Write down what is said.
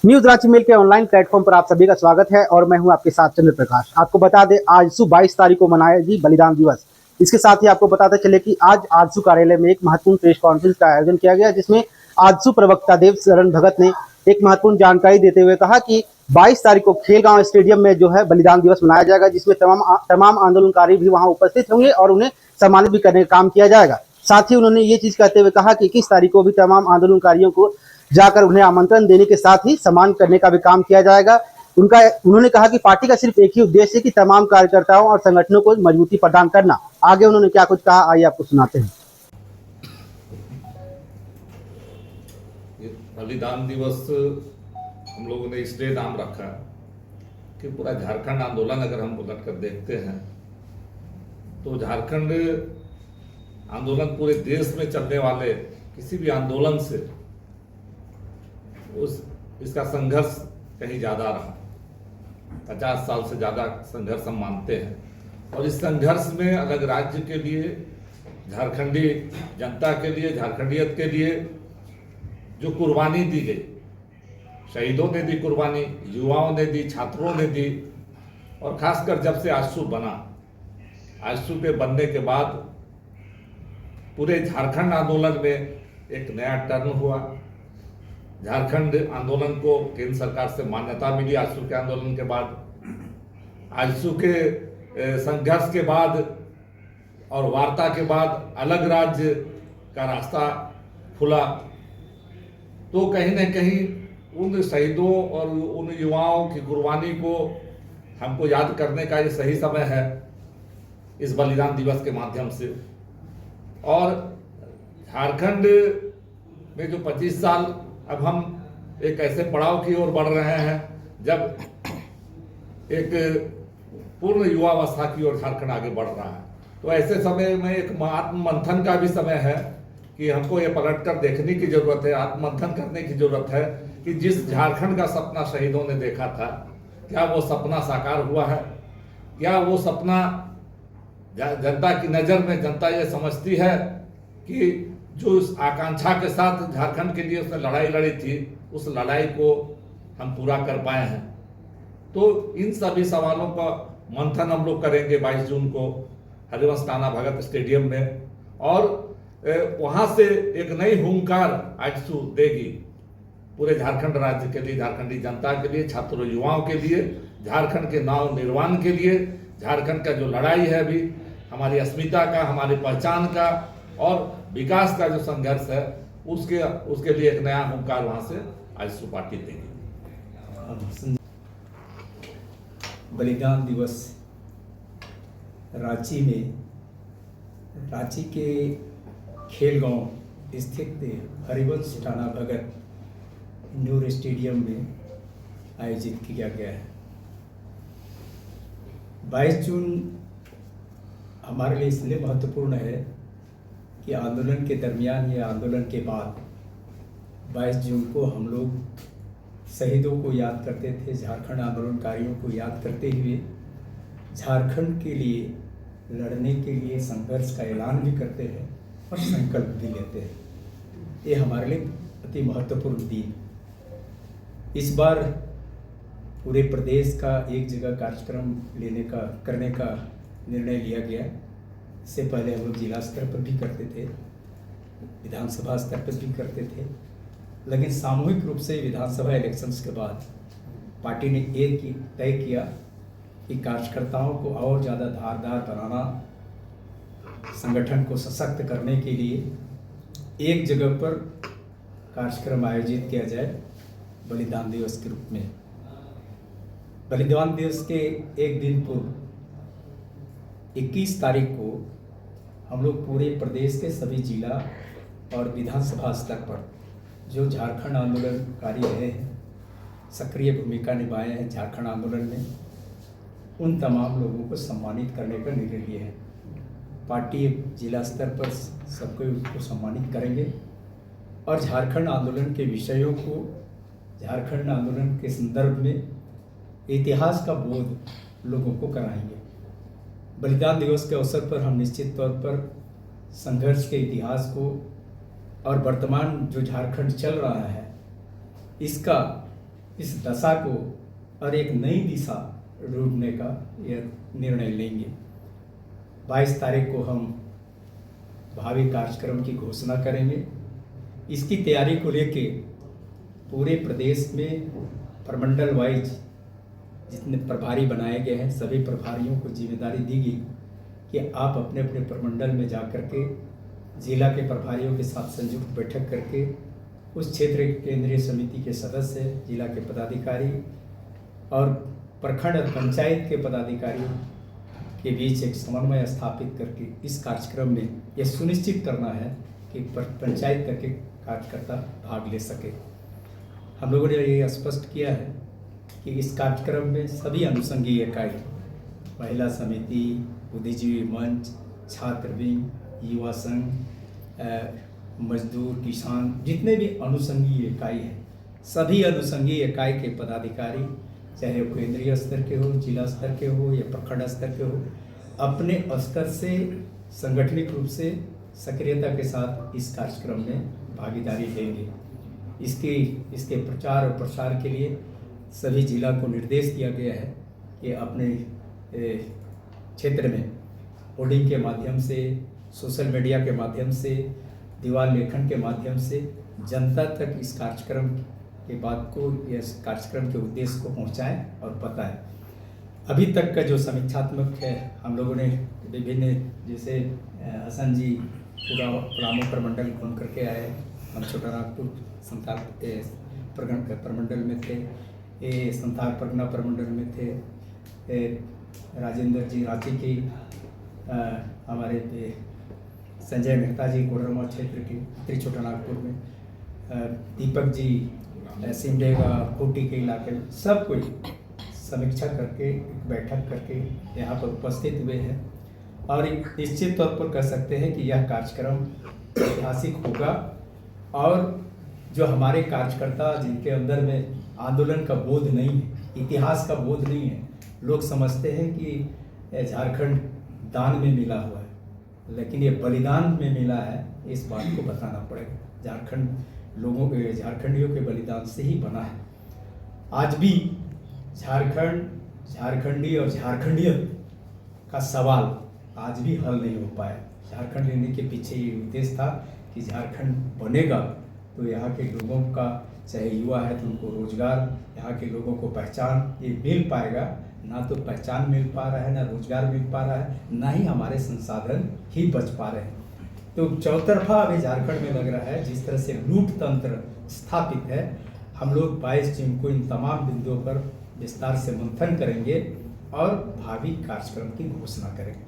News Ranchi mail के online platform पर आप सभी का स्वागत है और मैं हूं आपके साथ चंद्र प्रकाश। आपको बता दें आज 22 तारीख को मनाया जी बलिदान दिवस। इसके साथ ही आपको बताते चले कि आज आजसू कार्यालय में एक महत्वपूर्ण प्रेस कॉन्फ्रेंस का आयोजन किया गया, जिसमें आजसू प्रवक्ता देव शरण भगत ने एक महत्वपूर्ण जानकारी देते हुए कहा कि 22 तारीख को खेलगांव स्टेडियम में जो है बलिदान दिवस मनाया जाएगा, जिसमें तमाम आंदोलनकारी भी वहां उपस्थित होंगे और उन्हें सम्मानित भी करने का काम किया जाएगा। साथ ही उन्होंने ये चीज कहते हुए कहा कि 21 तारीख को भी तमाम आंदोलनकारियों को जाकर उन्हें आमंत्रण देने के साथ ही सम्मान करने का भी काम किया जाएगा। उन्होंने कहा कि पार्टी का सिर्फ एक ही उद्देश्य है कि तमाम कार्यकर्ताओं और संगठनों को मजबूती प्रदान करना। आगे उन्होंने क्या कुछ कहा, आइए आपको सुनाते हैं। बलिदान दिवस हम लोगों ने इसलिए नाम रखा कि पूरा झारखंड आंदोलन अगर हम उलट कर देखते हैं तो झारखंड आंदोलन पूरे देश में चलने वाले किसी भी आंदोलन से इसका संघर्ष कहीं ज्यादा रहा। 50 साल से ज्यादा संघर्ष हम मानते हैं और इस संघर्ष में अलग राज्य के लिए, झारखंडी जनता के लिए, झारखंडियत के लिए जो कुर्बानी दी गई, शहीदों ने दी कुर्बानी, युवाओं ने दी, छात्रों ने दी, और खासकर जब से आजसू बना, आजसू के बनने के बाद पूरे झारखंड आंदोलन में एक नया टर्न हुआ। झारखंड आंदोलन को केंद्र सरकार से मान्यता मिली आजसू के आंदोलन के बाद। आजसू के संघर्ष के बाद और वार्ता के बाद अलग राज्य का रास्ता खुला। तो कहीं न कहीं उन शहीदों और उन युवाओं की कुर्बानी को हमको याद करने का ये सही समय है इस बलिदान दिवस के माध्यम से। और झारखंड में जो 25 साल अब हम एक ऐसे पड़ाव की ओर बढ़ रहे हैं जब एक पूर्ण युवावस्था की ओर झारखंड आगे बढ़ रहा है। तो ऐसे समय में एक आत्ममंथन का भी समय है कि हमको ये पलटकर देखने की जरूरत है, आत्ममंथन करने की जरूरत है कि जिस झारखंड का सपना शहीदों ने देखा था, क्या वो सपना साकार हुआ है? क्या वो सपना जनता की नज़र में जनता ये समझती है कि जो उस आकांक्षा के साथ झारखंड के लिए उसने लड़ाई लड़ी थी, उस लड़ाई को हम पूरा कर पाए हैं? तो इन सभी सवालों का मंथन हम लोग करेंगे 22 जून को हरिवंश नाना भगत स्टेडियम में, और वहां से एक नई हुंकार आजसू देगी पूरे झारखंड राज्य के लिए, झारखंडी जनता के लिए, छात्रों युवाओं के लिए, झारखंड के नव निर्माण के लिए। झारखंड का जो लड़ाई है अभी हमारी अस्मिता का, हमारी पहचान का और विकास का जो संघर्ष है उसके लिए एक नया हुंकार वहां से आजसू पार्टी देगी। बलिदान दिवस रांची में, रांची के खेलगांव स्थित हरिवंश नाना भगत इंडोर स्टेडियम में आयोजित किया गया है। 22 जून हमारे लिए इसलिए महत्वपूर्ण है कि आंदोलन के दरमियान या आंदोलन के बाद 22 जून को हम लोग शहीदों को याद करते थे, झारखंड आंदोलनकारियों को याद करते हुए झारखंड के लिए लड़ने के लिए संघर्ष का ऐलान भी करते हैं और संकल्प भी लेते हैं। ये हमारे लिए अति महत्वपूर्ण दिन। इस बार पूरे प्रदेश का एक जगह कार्यक्रम करने का निर्णय लिया गया। इससे पहले हम लोग जिला स्तर पर भी करते थे, विधानसभा स्तर पर भी करते थे, लेकिन सामूहिक रूप से विधानसभा इलेक्शंस के बाद पार्टी ने एक तय किया कि कार्यकर्ताओं को और ज़्यादा धारदार बनाना, संगठन को सशक्त करने के लिए एक जगह पर कार्यक्रम आयोजित किया जाए बलिदान दिवस के रूप में। बलिदान दिवस के एक दिन पूर्व 21 तारीख को हम लोग पूरे प्रदेश के सभी जिला और विधानसभा स्तर पर जो झारखंड आंदोलनकारी रहे हैं, सक्रिय भूमिका निभाए हैं झारखंड आंदोलन में, उन तमाम लोगों को सम्मानित करने का निर्णय लिया है। पार्टी जिला स्तर पर सबको उसको सम्मानित करेंगे और झारखंड आंदोलन के विषयों को, झारखंड आंदोलन के संदर्भ में इतिहास का बोध लोगों को कराएंगे। बलिदान दिवस के अवसर पर हम निश्चित तौर पर संघर्ष के इतिहास को और वर्तमान जो झारखंड चल रहा है इसका इस दशा को और एक नई दिशा ढूंढने का यह निर्णय लेंगे। 22 तारीख को हम भावी कार्यक्रम की घोषणा करेंगे। इसकी तैयारी को लेके पूरे प्रदेश में प्रमंडल वाइज जितने प्रभारी बनाए गए हैं, सभी प्रभारियों को जिम्मेदारी दी गई कि आप अपने अपने प्रमंडल में जा कर के जिला के प्रभारियों के साथ संयुक्त बैठक करके उस क्षेत्र के केंद्रीय समिति के सदस्य, जिला के पदाधिकारी और प्रखंड और पंचायत के पदाधिकारियों के बीच एक समन्वय स्थापित करके इस कार्यक्रम में यह सुनिश्चित करना है कि पंचायत तक के कार्यकर्ता भाग ले सके। हम लोगों ने ये स्पष्ट किया है कि इस कार्यक्रम में सभी अनुषंगी इकाई, महिला समिति, बुद्धिजीवी मंच, छात्र विंग, युवा संघ, मजदूर, किसान, जितने भी अनुषंगी इकाई हैं, सभी अनुषंगी इकाई के पदाधिकारी, चाहे वो केंद्रीय स्तर के हो, जिला स्तर के हो या प्रखंड स्तर के हो, अपने स्तर से संगठनिक रूप से सक्रियता के साथ इस कार्यक्रम में भागीदारी लेंगे। इसके प्रचार और प्रसार के लिए सभी जिला को निर्देश दिया गया है कि अपने क्षेत्र में होर्डिंग के माध्यम से, सोशल मीडिया के माध्यम से, दीवार लेखन के माध्यम से जनता तक इस कार्यक्रम के बात को, इस कार्यक्रम के उद्देश्य को पहुंचाएं और बताएं। अभी तक का जो समीक्षात्मक है, हम लोगों ने विभिन्न, जैसे हसन जी पूरा पलामू प्रमंडल घूम करके आए, हम छोटा नागपुर संथाल प्रमंडल में थे, ये संथाल परगना प्रमंडल में थे, राजेंद्र जी रांची के, हमारे संजय मेहता जी कोडरमा क्षेत्र के उत्तरी छोटा नागपुर में, दीपक जी सिमडेगा कोटी के इलाके में, सब कोई समीक्षा करके एक बैठक करके यहाँ पर उपस्थित हुए हैं। और एक निश्चित तौर पर कह सकते हैं कि यह कार्यक्रम ऐतिहासिक होगा और जो हमारे कार्यकर्ता जिनके अंदर में आंदोलन का बोध नहीं है, इतिहास का बोध नहीं है, लोग समझते हैं कि झारखंड दान में मिला हुआ है, लेकिन ये बलिदान में मिला है, इस बात को बताना पड़ेगा। झारखंडियों के बलिदान से ही बना है। आज भी झारखंडी और झारखंडियत का सवाल आज भी हल नहीं हो पाया। झारखंड लेने के पीछे ये उद्देश्य था कि झारखंड बनेगा तो यहाँ के लोगों का, चाहे युवा है तो उनको रोजगार, यहाँ के लोगों को पहचान ये मिल पाएगा। ना तो पहचान मिल पा रहा है, ना रोजगार मिल पा रहा है, ना ही हमारे संसाधन ही बच पा रहे हैं। तो चौतरफा अभी झारखंड में लग रहा है, जिस तरह से लूट तंत्र स्थापित है। हम लोग 22 जून को इन तमाम बिंदुओं पर विस्तार से मंथन करेंगे और भावी कार्यक्रम की घोषणा करेंगे।